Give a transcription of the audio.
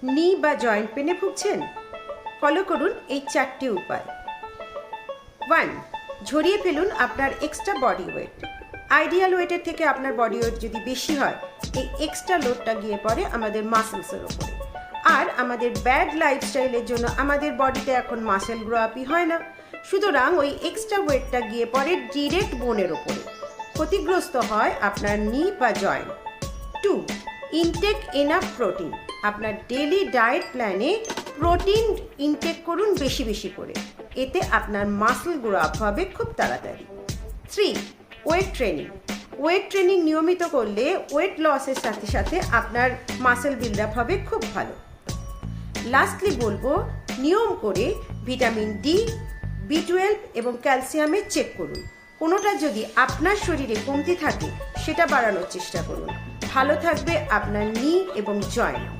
নি বা জয়েন্ট পেনে ভুগছেন? ফলো করুন এই 4টি উপায়। 1. ঝরিয়ে ফেলুন আপনার এক্সট্রা বডি ওয়েট। আইডিয়াল ওয়েটের থেকে আপনার বডি ওয়েট যদি বেশি হয়, এই এক্সট্রা লোডটা গিয়ে পড়ে আমাদের মাসেলসের ওপরে। আর আমাদের ব্যাড লাইফস্টাইলের জন্য আমাদের বডিতে এখন মাসেল গ্রো আপই হয় না, সুতরাং ওই এক্সট্রা ওয়েটটা গিয়ে পড়ে ডিরেক্ট বোনের ওপরে। ক্ষতিগ্রস্ত হয় আপনার নি বা জয়েন্ট। 2. Intake enough protein. আপনার ডেলি ডায়েট প্ল্যানে প্রোটিন ইনটেক করুন বেশি বেশি করে, এতে আপনার মাসল গ্রো আপ হবে খুব তাড়াতাড়ি। 3. Weight training. ওয়েট ট্রেনিং নিয়মিত করলে ওয়েট লসের সাথে সাথে আপনার মাসল বিল্ড আপ হবে খুব ভালো। লাস্টলি বলবো, নিয়ম করে ভিটামিন ডি, B12 এবং ক্যালসিয়ামের চেক করুন। কোনোটা যদি আপনার শরীরে কমতি থাকে সেটা বাড়ানোর চেষ্টা করুন। ভালো থাকবে আপনার নি এবং জয়েন্ট।